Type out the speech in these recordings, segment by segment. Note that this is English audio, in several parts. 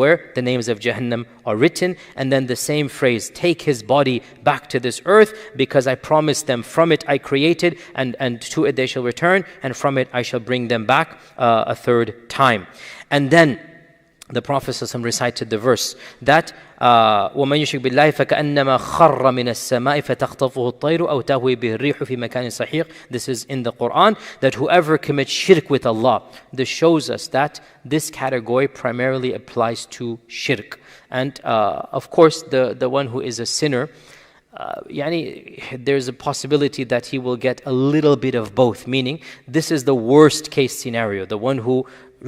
where the names of Jahannam are written. And then the same phrase, take his body back to this earth, because I promised them, from it I created, and to it they shall return, and from it I shall bring them back a third time. And then the Prophet ﷺ recited the verse that وَمَنْ يُشْرِكْ بِاللَّهِ فَكَأَنَّمَا خَرَّ مِنَ السَّمَاءِ فَتَخْطَفُهُ الطَّيْرُ أَوْ تَهْوِي بِهِ الرِّيحُ فِي مَكَانٍ سَحِيقٍ. This is in the Quran, that whoever commits shirk with Allah, this shows us that this category primarily applies to shirk. And of course, the one who is a sinner, there's a possibility that he will get a little bit of both, meaning this is the worst case scenario, the one who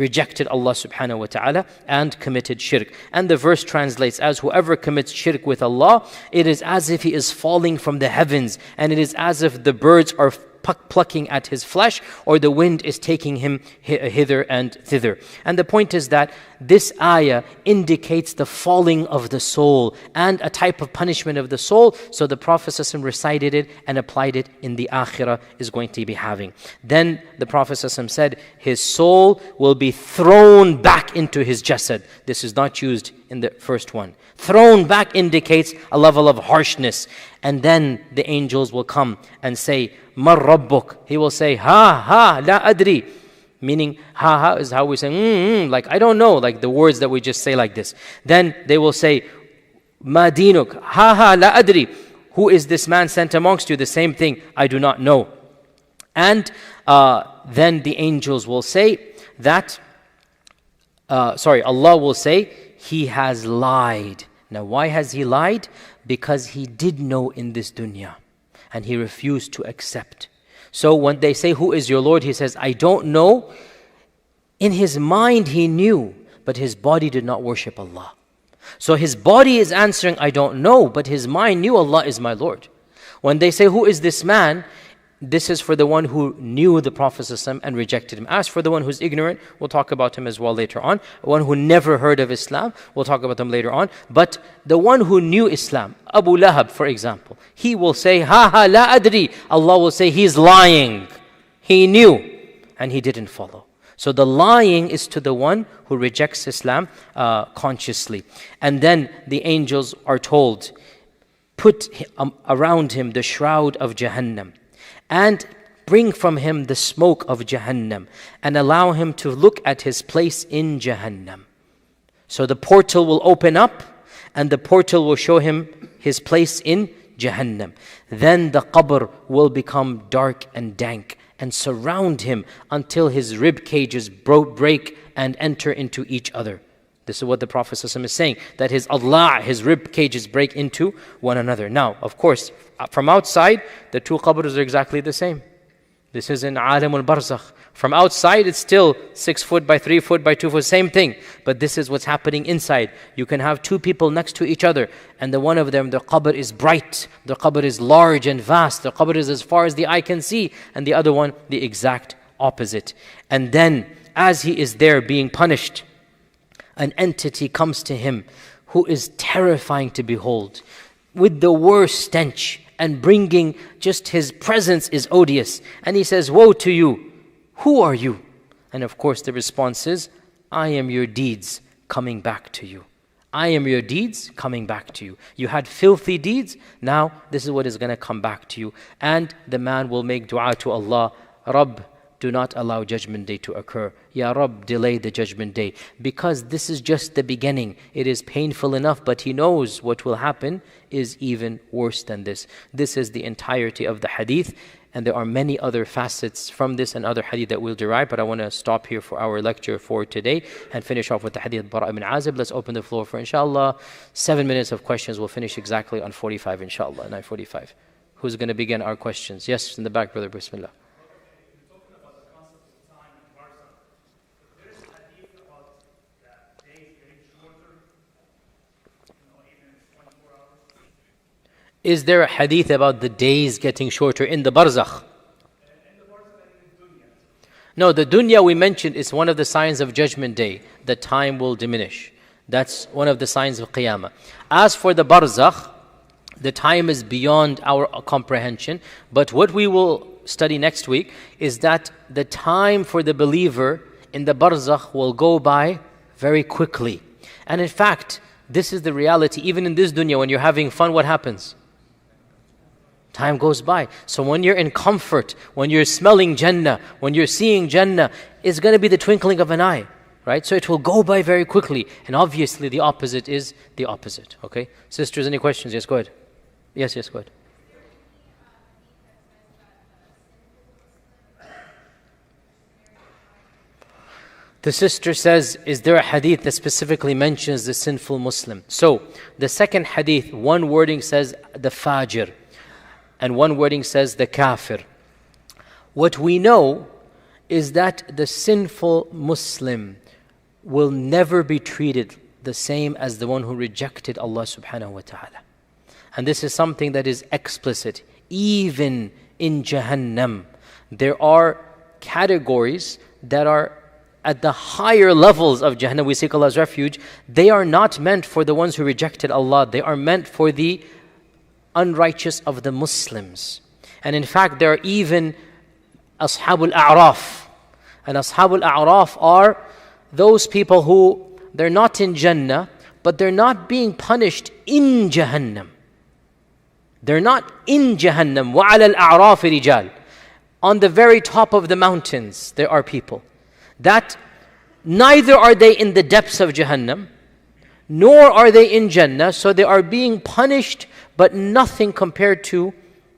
rejected Allah subhanahu wa ta'ala and committed shirk. And the verse translates as, whoever commits shirk with Allah, it is as if he is falling from the heavens, and it is as if the birds are plucking at his flesh, or the wind is taking him hither and thither. And the point is that this ayah indicates the falling of the soul and a type of punishment of the soul. So the Prophet ﷺ recited it and applied it in the akhirah is going to be having. Then the Prophet ﷺ said, his soul will be thrown back into his jasad. This is not used in the first one. Thrown back indicates a level of harshness. And then the angels will come and say, Mar Rabbuk. He will say, Ha, la adri. Meaning, ha is how we say, like I don't know, like the words that we just say like this. Then they will say, Ma dinuk, ha la adri. Who is this man sent amongst you? The same thing, I do not know. And then the angels will say that, Allah will say, he has lied. Now why has he lied? Because he did know in this dunya, and he refused to accept. So when they say, who is your Lord? He says, I don't know. In his mind he knew, but his body did not worship Allah. So his body is answering, I don't know, but his mind knew Allah is my Lord. When they say, who is this man? This is for the one who knew the Prophet ﷺ and rejected him. As for the one who's ignorant, we'll talk about him as well later on. One who never heard of Islam, we'll talk about him later on. But the one who knew Islam, Abu Lahab for example, he will say, ha la adri. Allah will say, he's lying. He knew and he didn't follow. So the lying is to the one who rejects Islam consciously. And then the angels are told, put around him the shroud of Jahannam, and bring from him the smoke of Jahannam, and allow him to look at his place in Jahannam. So the portal will open up, and the portal will show him his place in Jahannam. Then the qabr will become dark and dank and surround him until his rib cages break and enter into each other. This is what the Prophet ﷺ is saying, that his rib cages break into one another. Now, of course, from outside, the two qabrs are exactly the same. This is in Alam al-Barzakh. From outside, it's still 6 foot by 3 foot by 2 foot, same thing. But this is what's happening inside. You can have two people next to each other, and the one of them, the qabr is bright, the qabr is large and vast, the qabr is as far as the eye can see, and the other one, the exact opposite. And then, as he is there being punished, an entity comes to him who is terrifying to behold, with the worst stench, and bringing just his presence is odious. And he says, woe to you, who are you? And of course the response is, I am your deeds coming back to you. I am your deeds coming back to you. You had filthy deeds, now this is what is going to come back to you. And the man will make dua to Allah, Rabb, do not allow judgment day to occur. Ya Rabb, delay the judgment day. Because this is just the beginning. It is painful enough, but he knows what will happen is even worse than this. This is the entirety of the hadith. And there are many other facets from this and other hadith that we'll derive. But I want to stop here for our lecture for today and finish off with the hadith Bara ibn Azib. Let's open the floor for inshallah 7 minutes of questions. We'll finish exactly on 45 inshallah, 9:45. Who's going to begin our questions? Yes, in the back, brother. Bismillah. Is there a hadith about the days getting shorter in the Barzakh? No, the dunya we mentioned is one of the signs of Judgment Day. The time will diminish. That's one of the signs of Qiyamah. As for the Barzakh, the time is beyond our comprehension. But what we will study next week is that the time for the believer in the Barzakh will go by very quickly. And in fact, this is the reality. Even in this dunya, when you're having fun, what happens? Time goes by. So when you're in comfort, when you're smelling Jannah, when you're seeing Jannah, it's going to be the twinkling of an eye, right? So it will go by very quickly. And obviously the opposite is the opposite, okay? Sisters, any questions? Yes, go ahead. Yes, go ahead. The sister says, is there a hadith that specifically mentions the sinful Muslim? So, the second hadith, one wording says the fajr, and one wording says the kafir. What we know is that the sinful Muslim will never be treated the same as the one who rejected Allah subhanahu wa ta'ala. And this is something that is explicit. Even in Jahannam, there are categories that are at the higher levels of Jahannam. We seek Allah's refuge. They are not meant for the ones who rejected Allah. They are meant for the unrighteous of the Muslims. And in fact, there are even Ashabul A'raf. And Ashabul A'raf are those people who, they're not in Jannah, but they're not being punished in Jahannam. They're not in Jahannam. وَعَلَى الْأَعْرَافِ رِجَالٍ. On the very top of the mountains, there are people that neither are they in the depths of Jahannam, nor are they in Jannah, so they are being punished, but nothing compared to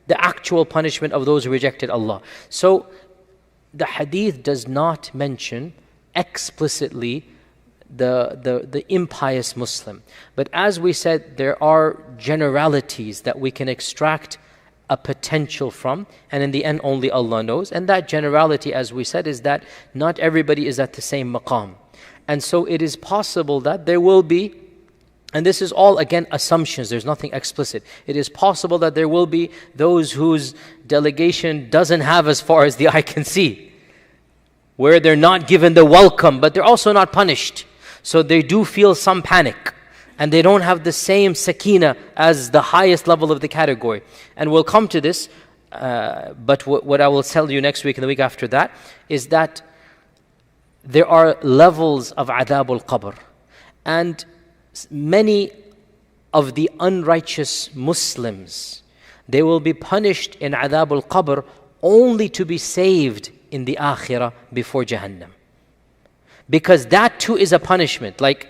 the actual punishment of those who rejected Allah. So the hadith does not mention explicitly the impious Muslim. But as we said, there are generalities that we can extract a potential from, and in the end only Allah knows. And that generality, as we said, is that not everybody is at the same maqam. And so it is possible that there will be, and this is all again assumptions, there's nothing explicit. It is possible that there will be those whose delegation doesn't have as far as the eye can see, where they're not given the welcome, but they're also not punished. So they do feel some panic, and they don't have the same sakina as the highest level of the category. And we'll come to this, but what I will tell you next week and the week after that is that there are levels of adab al-qabr. And many of the unrighteous Muslims, they will be punished in adab al-qabr only to be saved in the akhirah before Jahannam. Because that too is a punishment. Like,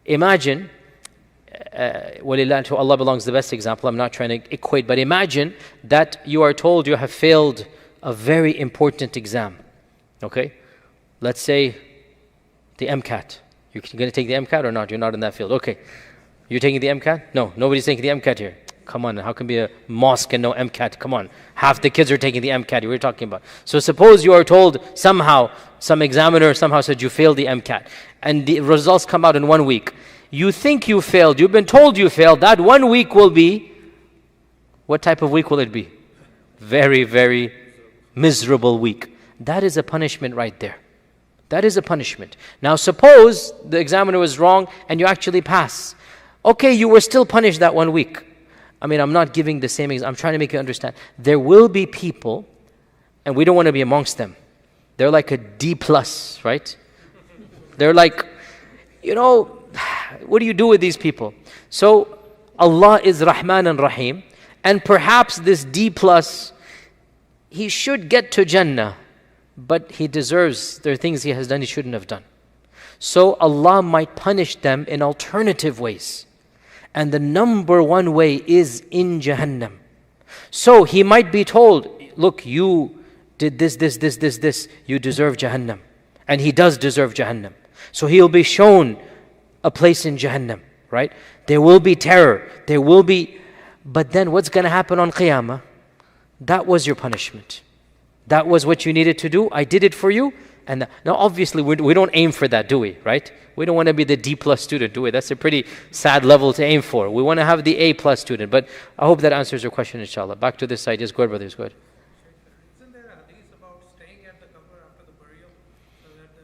imagine, to Allah belongs the best example, I'm not trying to equate, but imagine that you are told you have failed a very important exam. Okay? Let's say the MCAT. You're going to take the MCAT or not? You're not in that field. Okay. You're taking the MCAT? No, nobody's taking the MCAT here. Come on, how can be a mosque and no MCAT? Come on. Half the kids are taking the MCAT. We're talking about. So suppose you are told somehow, some examiner somehow said you failed the MCAT, and the results come out in 1 week. You think you failed, you've been told you failed. That 1 week will be, what type of week will it be? Very, very miserable week. That is a punishment right there. That is a punishment. Now suppose the examiner was wrong and you actually pass. Okay, you were still punished that 1 week. I mean, I'm not giving the same example. I'm trying to make you understand. There will be people, and we don't want to be amongst them. They're like a D+, right? They're like, what do you do with these people? So Allah is Rahman and Rahim, and perhaps this D+, he should get to Jannah, but he deserves, there are things he has done he shouldn't have done. So Allah might punish them in alternative ways. And the number one way is in Jahannam. So he might be told, look, you did this, you deserve Jahannam. And he does deserve Jahannam. So he'll be shown a place in Jahannam, right? There will be terror, but then what's going to happen on Qiyamah? That was your punishment. That was what you needed to do. I did it for you. And now obviously we don't aim for that, do we? Right? We don't want to be the D+ student, do we? That's a pretty sad level to aim for. We want to have the A+ student. But I hope that answers your question, inshallah. Back to this side. Just go ahead, brothers. Go ahead. Isn't there a hadith about staying at the qabr after the burial so that the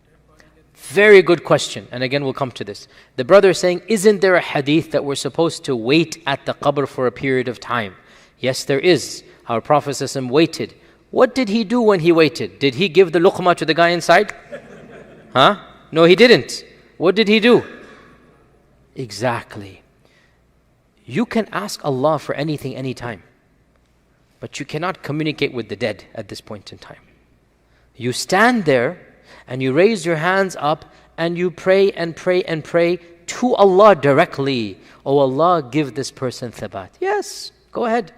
dead body gets... Very good question. And again, we'll come to this. The brother is saying, isn't there a hadith that we're supposed to wait at the qabr for a period of time? Yes, there is. Our Prophet ﷺ waited. What did he do when he waited? Did he give the luqma to the guy inside? Huh? No, he didn't. What did he do? Exactly. You can ask Allah for anything, anytime. But you cannot communicate with the dead at this point in time. You stand there and you raise your hands up and you pray and pray and pray to Allah directly. Oh Allah, give this person thabat. Yes, go ahead.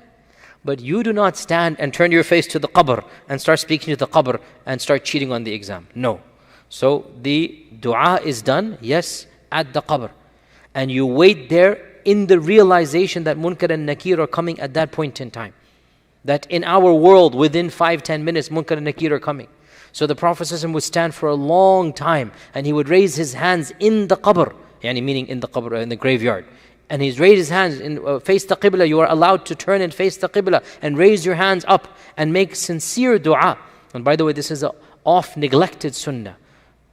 But you do not stand and turn your face to the qabr and start speaking to the qabr and start cheating on the exam. No. So the dua is done, yes, at the qabr. And you wait there in the realization that Munkar and Nakir are coming at that point in time. That in our world, within 5-10 minutes, Munkar and Nakir are coming. So the Prophet ﷺ would stand for a long time and he would raise his hands in the qabr, meaning in the qabr, in the graveyard. And he's raised his hands and face the qibla. You are allowed to turn and face the qibla and raise your hands up and make sincere dua. And by the way, this is a oft-neglected sunnah.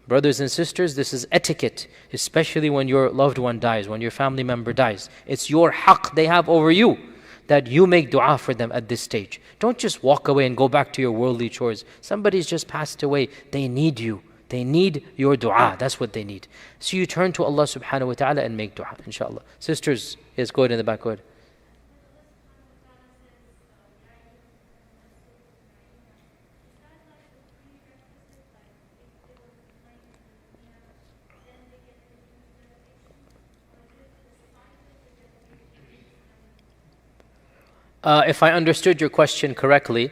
Brothers and sisters, this is etiquette, especially when your loved one dies, when your family member dies. It's your haqq they have over you, that you make dua for them at this stage. Don't just walk away and go back to your worldly chores. Somebody's just passed away. They need you. They need your dua. That's what they need. So you turn to Allah subhanahu wa ta'ala and make dua, inshallah. Sisters, yes, go ahead in the back, go ahead. If I understood your question correctly,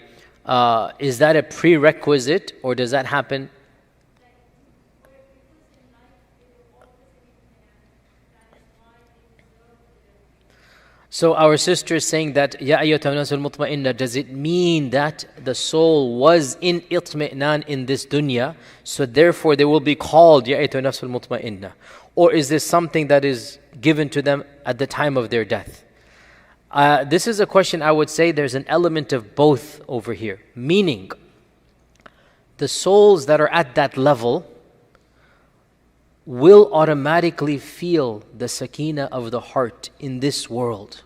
is that a prerequisite or does that happen? So our sister is saying that, Ya ayyatuha nasul mutma'inna, does it mean that the soul was in itmi'nan in this dunya, so therefore they will be called Ya ayyatuha nasul mutma'inna? Or is this something that is given to them at the time of their death? This is a question I would say there's an element of both over here. Meaning, the souls that are at that level will automatically feel the sakina of the heart in this world.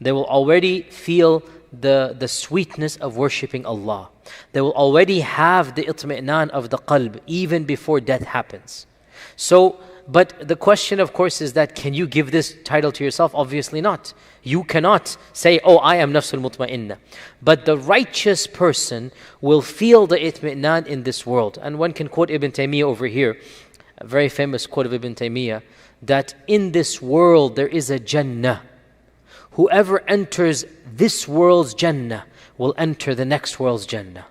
They will already feel the sweetness of worshipping Allah. They will already have the itmi'nan of the qalb even before death happens. So, but the question of course is that, can you give this title to yourself? Obviously not. You cannot say, oh, I am nafsul mutma'inna. But the righteous person will feel the itmi'nan in this world. And one can quote Ibn Taymiyyah over here, a very famous quote of Ibn Taymiyyah, that in this world there is a Jannah. Whoever enters this world's Jannah will enter the next world's Jannah.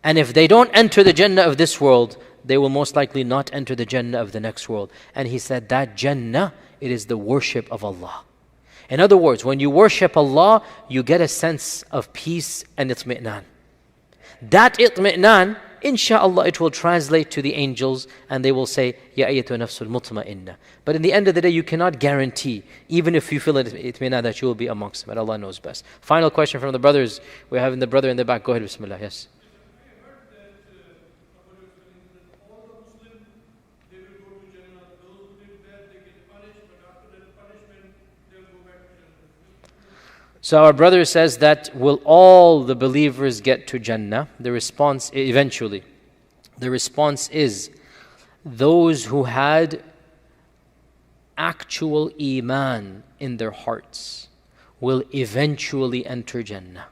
And if they don't enter the Jannah of this world, they will most likely not enter the Jannah of the next world. And he said that Jannah, it is the worship of Allah. In other words, when you worship Allah, you get a sense of peace and itmi'nan. That itmi'nan, inshaAllah, it will translate to the angels and they will say, Ya ayyatuha nafsul mutma'inna. But in the end of the day, you cannot guarantee, even if you feel itmi'nan, that you will be amongst them. And Allah knows best. Final question from the brothers. We're having the brother in the back. Go ahead, bismillah. Yes. So our brother says that, will all the believers get to Jannah? The response, eventually. The response is, those who had actual iman in their hearts will eventually enter Jannah.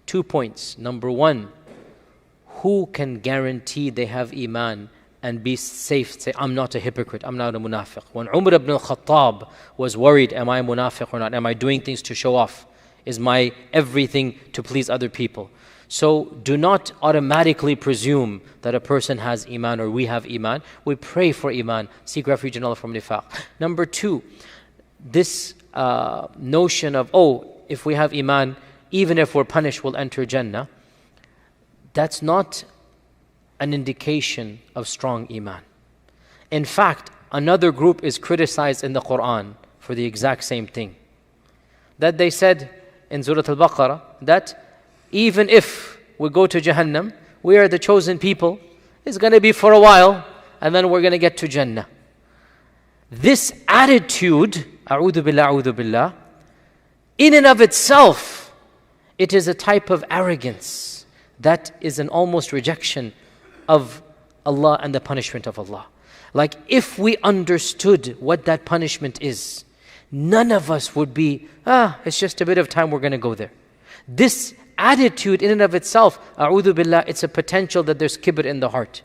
2 points. Number one, who can guarantee they have iman and be safe? Say, I'm not a hypocrite, I'm not a munafiq. When Umar ibn al-Khattab was worried, am I a munafiq or not? Am I doing things to show off? Is my everything to please other people? So do not automatically presume that a person has iman or we have iman. We pray for iman, seek refuge in Allah from nifaq. Number two, this notion of, oh, if we have iman, even if we're punished, we'll enter Jannah. That's not an indication of strong iman. In fact, another group is criticized in the Quran for the exact same thing. That they said in Surah Al-Baqarah that even if we go to Jahannam, we are the chosen people. It's going to be for a while and then we're going to get to Jannah. This attitude, a'udhu billah, in and of itself, it is a type of arrogance that is an almost rejection of Allah and the punishment of Allah. Like if we understood what that punishment is, none of us would be, it's just a bit of time, we're going to go there. This attitude in and of itself, a'udhu billah, it's a potential that there's kibr in the heart.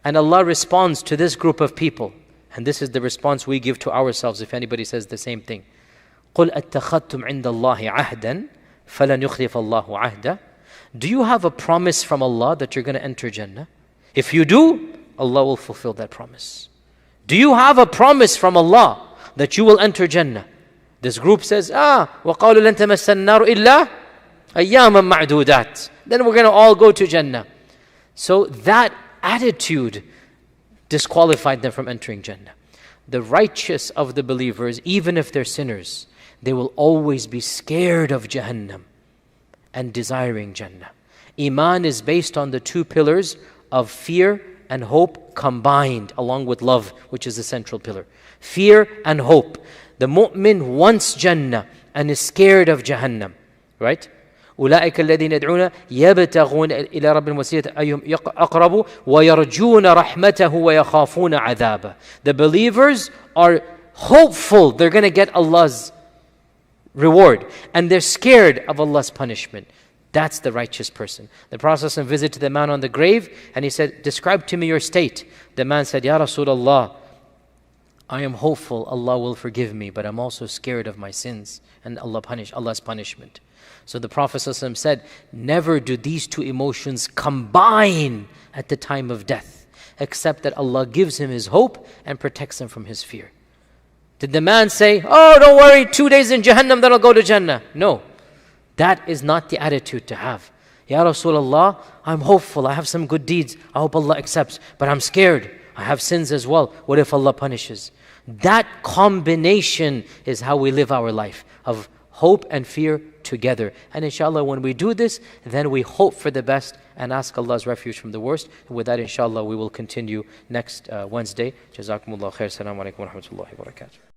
And Allah responds to this group of people. And this is the response we give to ourselves if anybody says the same thing. قُلْ أَتَّخَذْتُمْ عِنْدَ اللَّهِ عَهْدًا فَلَنْ يُخْلِفَ اللَّهُ عَهْدًا. Do you have a promise from Allah that you're going to enter Jannah? If you do, Allah will fulfill that promise. Do you have a promise from Allah that you will enter Jannah? This group says, وَقَالُوا لَن تَمَسَّ النَّارُ إِلَّا أَيَّامًا مَعْدُودَاتٍ. Then we're going to all go to Jannah. So that attitude disqualified them from entering Jannah. The righteous of the believers, even if they're sinners, they will always be scared of Jahannam and desiring Jannah. Iman is based on the two pillars of fear and hope combined, along with love, which is the central pillar. Fear and hope. The mu'min wants Jannah and is scared of Jahannam. Right? أولئك الذين يدعون يبتغون إلى رب الوسيلة أيهم أقرب ويرجون رحمته ويخافون عذابه. The believers are hopeful they're going to get Allah's reward and they're scared of Allah's punishment. That's the righteous person. The Prophet visited the man on the grave and he said, describe to me your state. The man said, Ya Rasulullah, I am hopeful Allah will forgive me, but I'm also scared of my sins and Allah's punishment. So the Prophet ﷺ said, never do these two emotions combine at the time of death, except that Allah gives him his hope and protects him from his fear. Did the man say, don't worry, 2 days in Jahannam, then I'll go to Jannah? No, that is not the attitude to have. Ya Rasulullah, I'm hopeful, I have some good deeds, I hope Allah accepts, but I'm scared, I have sins as well, what if Allah punishes? That combination is how we live our life, of hope and fear together. And inshallah, when we do this, then we hope for the best and ask Allah's refuge from the worst. And with that, inshallah, we will continue next Wednesday. Jazakumullah khair. Assalamu alaikum wa rahmatullahi wa barakatuh.